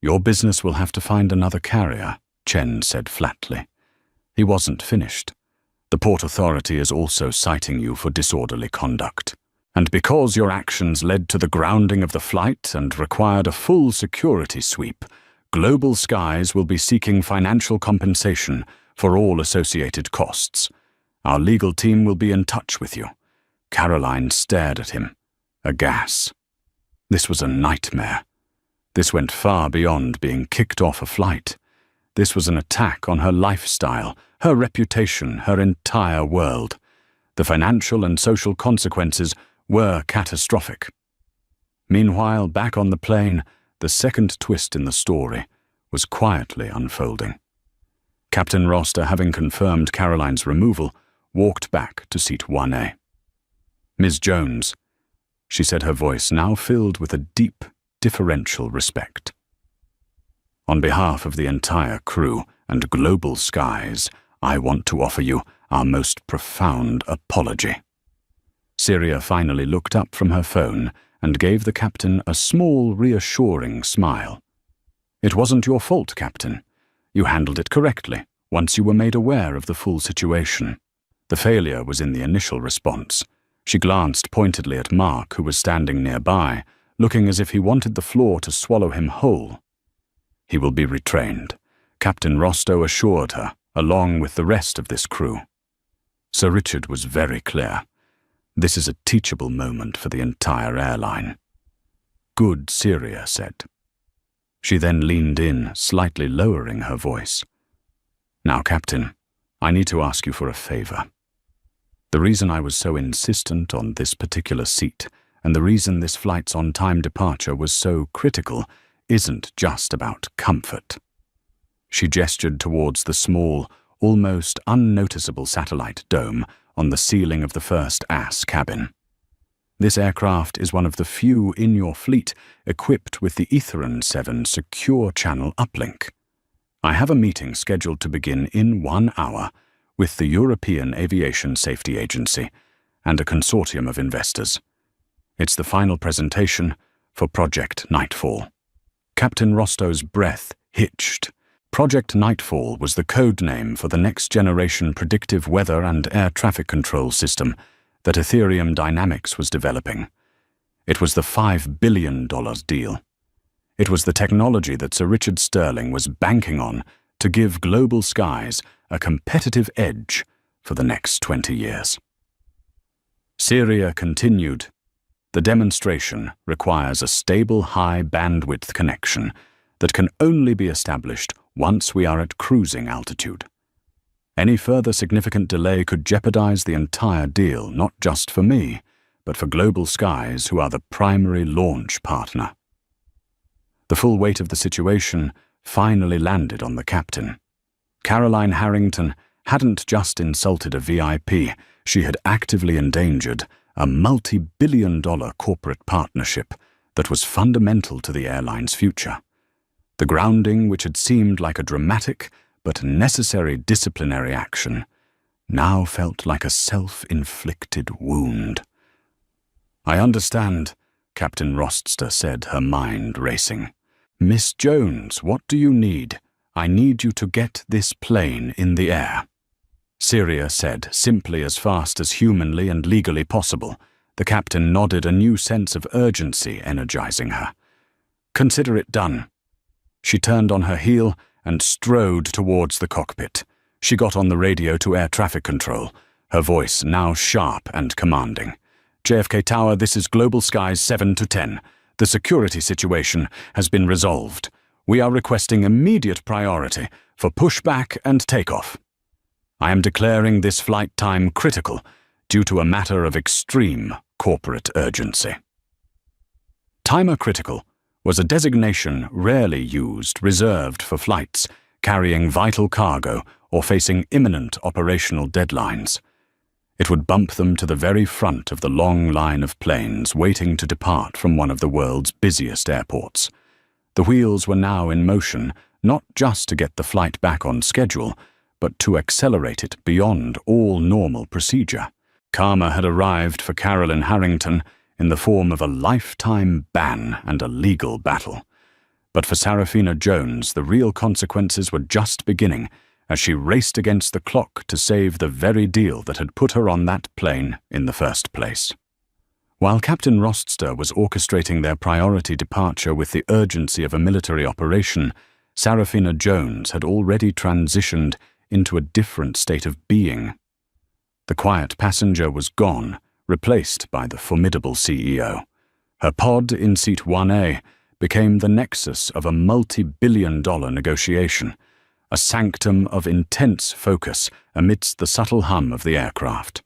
your business will have to find another carrier," Chen said flatly. He wasn't finished. "The Port Authority is also citing you for disorderly conduct. And because your actions led to the grounding of the flight and required a full security sweep, Global Skies will be seeking financial compensation for all associated costs. Our legal team will be in touch with you." Caroline stared at him, aghast. This was a nightmare. This went far beyond being kicked off a flight. This was an attack on her lifestyle, her reputation, her entire world. The financial and social consequences were catastrophic. Meanwhile, back on the plane, the second twist in the story was quietly unfolding. Captain Roster, having confirmed Caroline's removal, walked back to seat 1A. "Ms. Jones," she said, her voice now filled with a deep, deferential respect. "On behalf of the entire crew and Global Skies, I want to offer you our most profound apology." Syria finally looked up from her phone and gave the captain a small, reassuring smile. "It wasn't your fault, Captain. You handled it correctly once you were made aware of the full situation. The failure was in the initial response." She glanced pointedly at Mark, who was standing nearby, looking as if he wanted the floor to swallow him whole. "He will be retrained," Captain Rostow assured her, along with the rest of this crew. Sir Richard was very clear. "This is a teachable moment for the entire airline." "Good," Syria said. She then leaned in, slightly lowering her voice. "Now, Captain, I need to ask you for a favor. The reason I was so insistent on this particular seat, and the reason this flight's on-time departure was so critical, isn't just about comfort." She gestured towards the small, almost unnoticeable satellite dome on the ceiling of the first AS cabin. "This aircraft is one of the few in your fleet equipped with the Etherin 7 secure channel uplink. I have a meeting scheduled to begin in 1 hour with the European Aviation Safety Agency and a consortium of investors. It's the final presentation for Project Nightfall." Captain Rostow's breath hitched. Project Nightfall was the code name for the next-generation predictive weather and air traffic control system that Ethereum Dynamics was developing. It was the $5 billion deal. It was the technology that Sir Richard Sterling was banking on to give Global Skies a competitive edge for the next 20 years. Syria continued. "The demonstration requires a stable high-bandwidth connection that can only be established once we are at cruising altitude. Any further significant delay could jeopardize the entire deal, not just for me, but for Global Skies, who are the primary launch partner." The full weight of the situation finally landed on the captain. Caroline Harrington hadn't just insulted a VIP, she had actively endangered a multi-billion-dollar corporate partnership that was fundamental to the airline's future. The grounding, which had seemed like a dramatic but necessary disciplinary action, now felt like a self-inflicted wound. "I understand," Captain Roster said, her mind racing. "Miss Jones, what do you need? I need you to get this plane in the air." Syria said, simply, as fast as humanly and legally possible. The captain nodded, a new sense of urgency energizing her. "Consider it done." She turned on her heel and strode towards the cockpit. She got on the radio to air traffic control, her voice now sharp and commanding. "JFK Tower, this is Global Skies 7 to 10. The security situation has been resolved. We are requesting immediate priority for pushback and takeoff. I am declaring this flight time critical due to a matter of extreme corporate urgency." Timer critical was a designation rarely used, reserved for flights carrying vital cargo or facing imminent operational deadlines. It would bump them to the very front of the long line of planes waiting to depart from one of the world's busiest airports. The wheels were now in motion, not just to get the flight back on schedule, but to accelerate it beyond all normal procedure. Karma had arrived for Caroline Harrington in the form of a lifetime ban and a legal battle. But for Serafina Jones, the real consequences were just beginning as she raced against the clock to save the very deal that had put her on that plane in the first place. While Captain Roster was orchestrating their priority departure with the urgency of a military operation, Serafina Jones had already transitioned into a different state of being. The quiet passenger was gone, replaced by the formidable CEO. Her pod in seat 1A became the nexus of a multi-billion-dollar negotiation, a sanctum of intense focus amidst the subtle hum of the aircraft.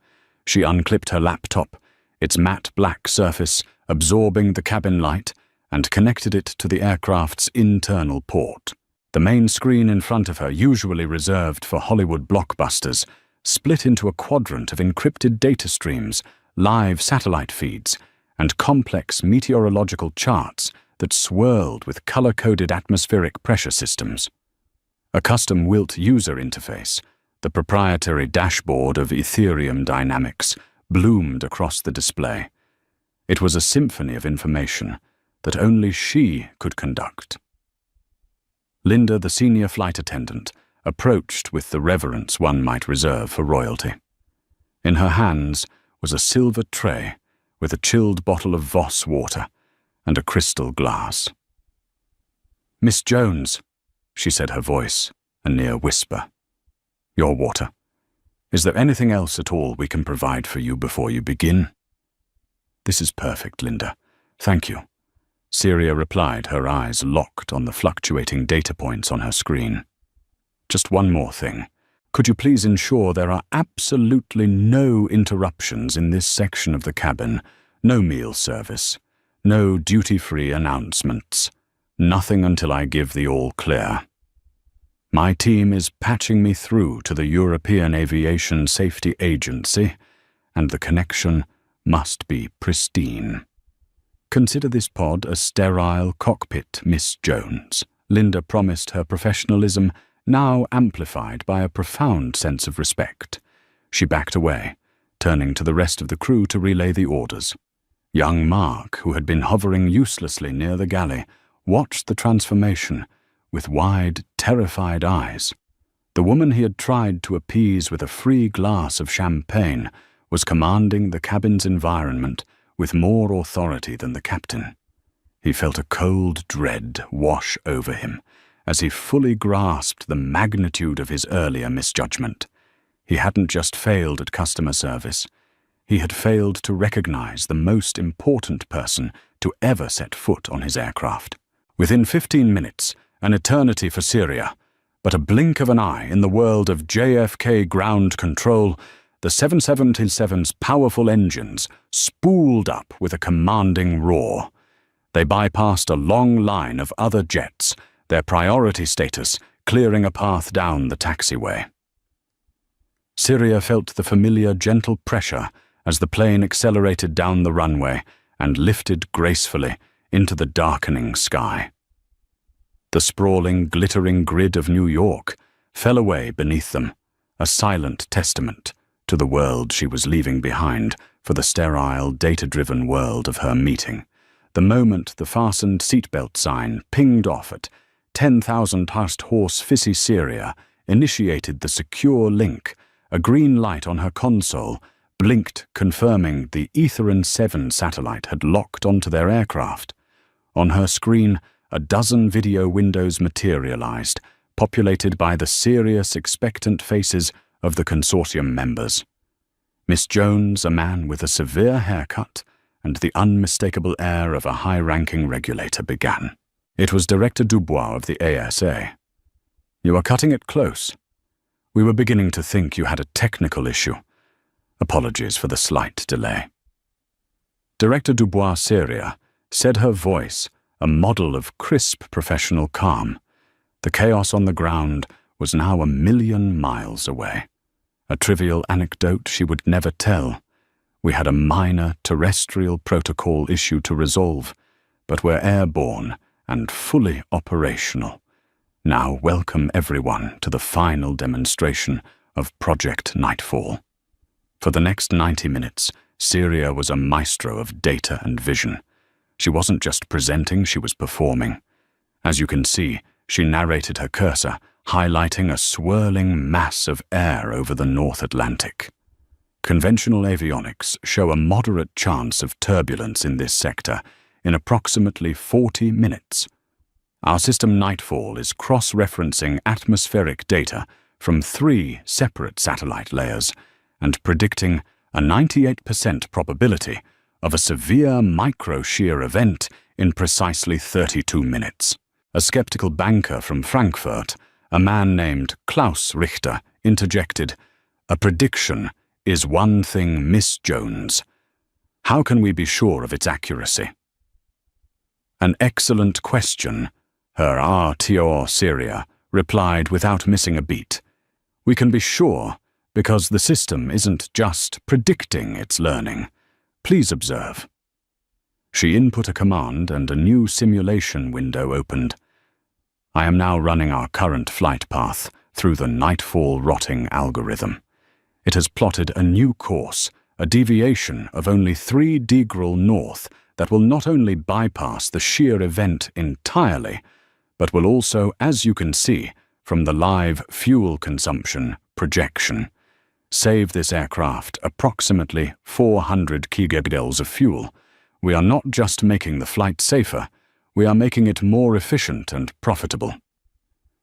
She unclipped her laptop, its matte black surface absorbing the cabin light, and connected it to the aircraft's internal port. The main screen in front of her, usually reserved for Hollywood blockbusters, split into a quadrant of encrypted data streams, live satellite feeds, and complex meteorological charts that swirled with color-coded atmospheric pressure systems. A custom Wilt user interface, the proprietary dashboard of Ethereum Dynamics, bloomed across the display. It was a symphony of information that only she could conduct. Linda, the senior flight attendant, approached with the reverence one might reserve for royalty. In her hands was a silver tray with a chilled bottle of Voss water and a crystal glass. "Miss Jones," she said, her voice a near whisper. "Your water. Is there anything else at all we can provide for you before you begin?" "This is perfect, Linda. Thank you," Syria replied, her eyes locked on the fluctuating data points on her screen. "Just one more thing. Could you please ensure there are absolutely no interruptions in this section of the cabin, no meal service, no duty-free announcements, nothing until I give the all clear. My team is patching me through to the European Aviation Safety Agency, and the connection must be pristine. Consider this pod a sterile cockpit, Miss Jones," Linda promised, her professionalism now amplified by a profound sense of respect. She backed away, turning to the rest of the crew to relay the orders. Young Mark, who had been hovering uselessly near the galley, watched the transformation with wide, terrified eyes. The woman he had tried to appease with a free glass of champagne was commanding the cabin's environment with more authority than the captain. He felt a cold dread wash over him as he fully grasped the magnitude of his earlier misjudgment. He hadn't just failed at customer service. He had failed to recognize the most important person to ever set foot on his aircraft. Within 15 minutes, an eternity for Syria, but a blink of an eye in the world of JFK ground control, the 777's powerful engines spooled up with a commanding roar. They bypassed a long line of other jets, their priority status clearing a path down the taxiway. Syria felt the familiar gentle pressure as the plane accelerated down the runway and lifted gracefully into the darkening sky. The sprawling, glittering grid of New York fell away beneath them, a silent testament to the world she was leaving behind for the sterile, data-driven world of her meeting. The moment the fastened seatbelt sign pinged off at 10,000 horse Fissy Syria initiated the secure link, a green light on her console blinked, confirming the Etherin 7 satellite had locked onto their aircraft. On her screen, a dozen video windows materialized, populated by the serious, expectant faces of the consortium members. Miss Jones, a man with a severe haircut and the unmistakable air of a high-ranking regulator, began. It was Director Dubois of the ASA. "You are cutting it close. We were beginning to think you had a technical issue. Apologies for the slight delay." Director Dubois Syria said, her voice a model of crisp professional calm. The chaos on the ground was now 1,000,000 miles away. A trivial anecdote she would never tell. "We had a minor terrestrial protocol issue to resolve, but we're airborne and fully operational. Now welcome everyone to the final demonstration of Project Nightfall." For the next 90 minutes, Syria was a maestro of data and vision. She wasn't just presenting, she was performing. As you can see, she narrated her cursor, highlighting a swirling mass of air over the North Atlantic. Conventional avionics show a moderate chance of turbulence in this sector in approximately 40 minutes. Our system Nightfall is cross-referencing atmospheric data from 3 separate satellite layers and predicting a 98% probability of a severe micro-shear event in precisely 32 minutes. A skeptical banker from Frankfurt, a man named Klaus Richter interjected, "A prediction is one thing, Miss Jones. How can we be sure of its accuracy?" "An excellent question," her RTO Syria replied without missing a beat. "We can be sure because the system isn't just predicting its learning. Please observe." She input a command and a new simulation window opened. "I am now running our current flight path through the Nightfall Rotting algorithm. It has plotted a new course, a deviation of only 3 degree north that will not only bypass the sheer event entirely, but will also, as you can see from the live fuel consumption projection, save this aircraft approximately 400 gigajoules of fuel. We are not just making the flight safer, we are making it more efficient and profitable."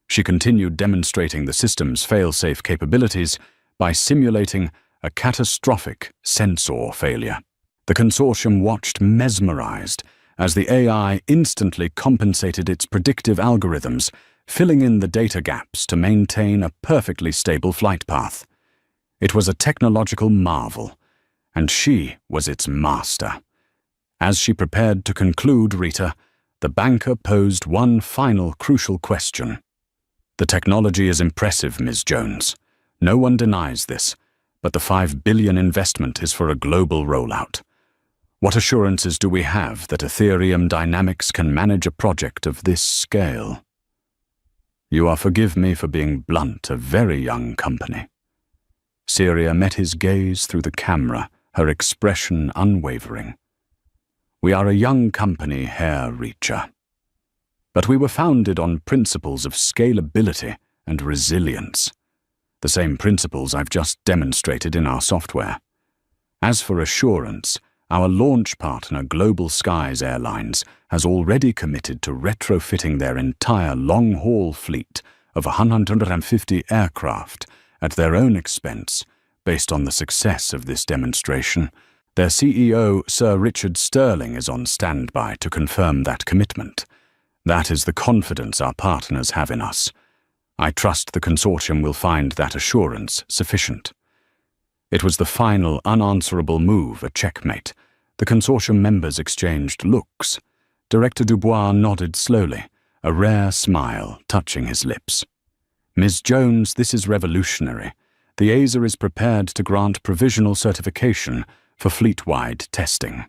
She continued demonstrating the system's fail-safe capabilities by simulating a catastrophic sensor failure. The consortium watched mesmerized as the AI instantly compensated its predictive algorithms, filling in the data gaps to maintain a perfectly stable flight path. It was a technological marvel, and she was its master. As she prepared to conclude, Rita, the banker posed one final crucial question. "The technology is impressive, Ms. Jones. No one denies this, but the $5 billion investment is for a global rollout. What assurances do we have that Ethereum Dynamics can manage a project of this scale?" "You are forgive me for being blunt, a very young company." Syria met his gaze through the camera, her expression unwavering. "We are a young company, Herr Reacher. But we were founded on principles of scalability and resilience, the same principles I've just demonstrated in our software. As for assurance, our launch partner Global Skies Airlines has already committed to retrofitting their entire long-haul fleet of 150 aircraft at their own expense based on the success of this demonstration. Their CEO, Sir Richard Sterling, is on standby to confirm that commitment. That is the confidence our partners have in us. I trust the consortium will find that assurance sufficient." It was the final unanswerable move, a checkmate. The consortium members exchanged looks. Director Dubois nodded slowly, a rare smile touching his lips. "Ms. Jones, this is revolutionary. The ASA is prepared to grant provisional certification for fleet-wide testing."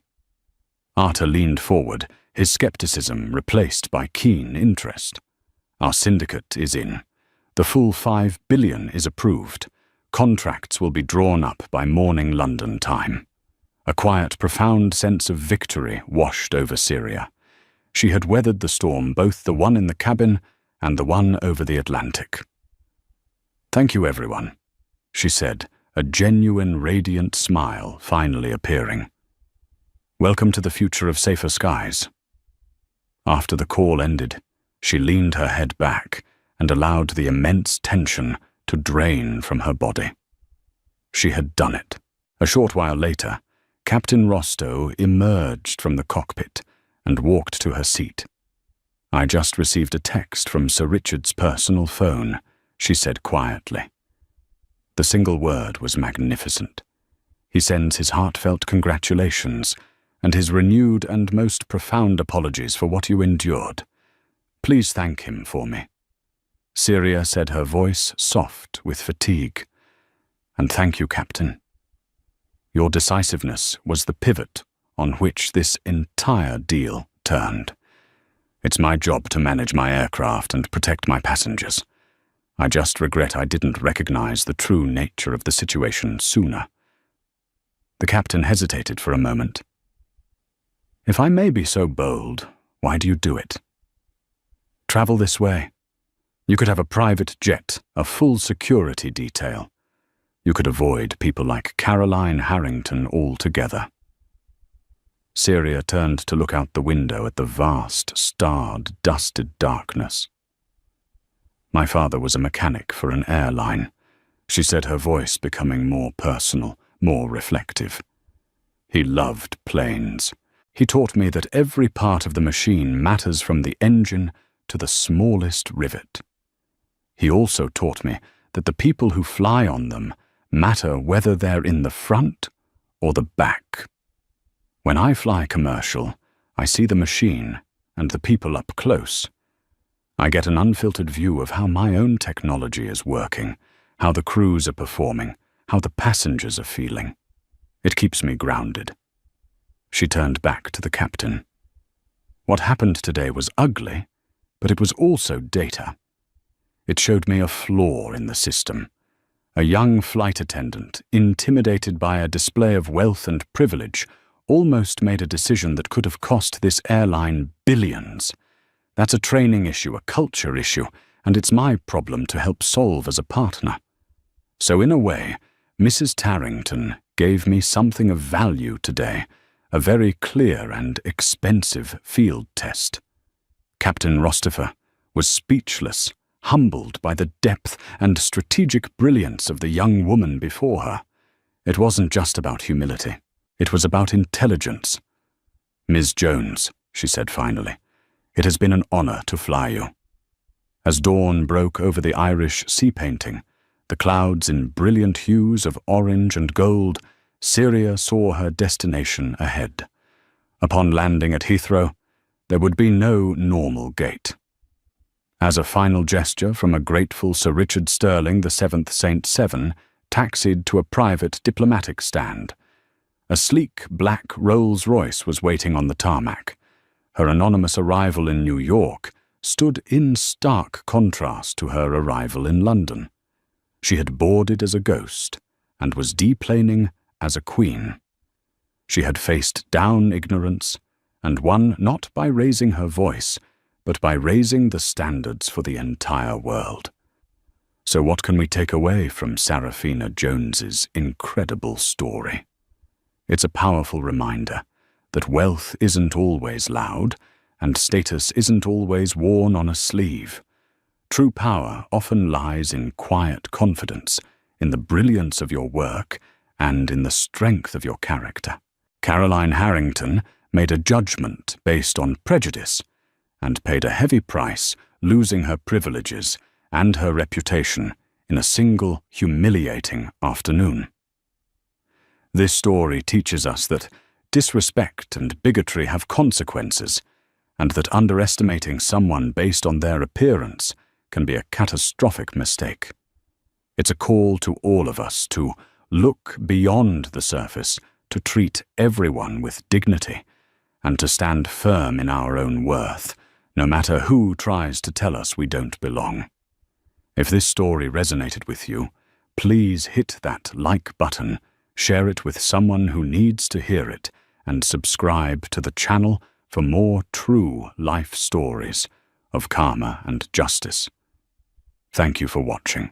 Arthur leaned forward, his skepticism replaced by keen interest. "Our syndicate is in. The full $5 billion is approved. Contracts will be drawn up by morning London time." A quiet, profound sense of victory washed over Syria. She had weathered the storm, both the one in the cabin and the one over the Atlantic. "Thank you, everyone," she said, a genuine, radiant smile finally appearing. "Welcome to the future of safer skies." After the call ended, she leaned her head back and allowed the immense tension to drain from her body. She had done it. A short while later, Captain Rostow emerged from the cockpit and walked to her seat. "I just received a text from Sir Richard's personal phone," she said quietly. The single word was magnificent. "He sends his heartfelt congratulations and his renewed and most profound apologies for what you endured. Please thank him for me." Syria said, her voice soft with fatigue. "And thank you, Captain. Your decisiveness was the pivot on which this entire deal turned. It's my job to manage my aircraft and protect my passengers. I just regret I didn't recognize the true nature of the situation sooner." The captain hesitated for a moment. "If I may be so bold, why do you do it? Travel this way. You could have a private jet, a full security detail. You could avoid people like Caroline Harrington altogether." Syria turned to look out the window at the vast, starred, dusted darkness. "My father was a mechanic for an airline," she said, her voice becoming more personal, more reflective. "He loved planes. He taught me that every part of the machine matters from the engine to the smallest rivet. He also taught me that the people who fly on them matter whether they're in the front or the back. When I fly commercial, I see the machine and the people up close. I get an unfiltered view of how my own technology is working, how the crews are performing, how the passengers are feeling. It keeps me grounded. She turned back to the captain. What happened today was ugly, but it was also data. It showed me a flaw in the system. A young flight attendant, intimidated by a display of wealth and privilege, almost made a decision that could have cost this airline billions. That's a training issue, a culture issue, and it's my problem to help solve as a partner. So in a way, Mrs. Tarrington gave me something of value today, a very clear and expensive field test. Captain Rostifer was speechless, humbled by the depth and strategic brilliance of the young woman before her. It wasn't just about humility. It was about intelligence. "Ms. Jones," she said finally, "it has been an honor to fly you." As dawn broke over the Irish sea painting, the clouds in brilliant hues of orange and gold, Syria saw her destination ahead. Upon landing at Heathrow, there would be no normal gate. As a final gesture from a grateful Sir Richard Stirling, the 7th Saint Seven taxied to a private diplomatic stand. A sleek black Rolls-Royce was waiting on the tarmac. Her anonymous arrival in New York stood in stark contrast to her arrival in London. She had boarded as a ghost and was deplaning as a queen. She had faced down ignorance and won not by raising her voice, but by raising the standards for the entire world. So what can we take away from Seraphina Jones's incredible story? It's a powerful reminder that wealth isn't always loud, and status isn't always worn on a sleeve. True power often lies in quiet confidence, in the brilliance of your work, and in the strength of your character. Caroline Harrington made a judgment based on prejudice, and paid a heavy price, losing her privileges and her reputation in a single humiliating afternoon. This story teaches us that disrespect and bigotry have consequences, and that underestimating someone based on their appearance can be a catastrophic mistake. It's a call to all of us to look beyond the surface, to treat everyone with dignity, and to stand firm in our own worth, no matter who tries to tell us we don't belong. If this story resonated with you, please hit that like button, share it with someone who needs to hear it, and subscribe to the channel for more true life stories of karma and justice. Thank you for watching.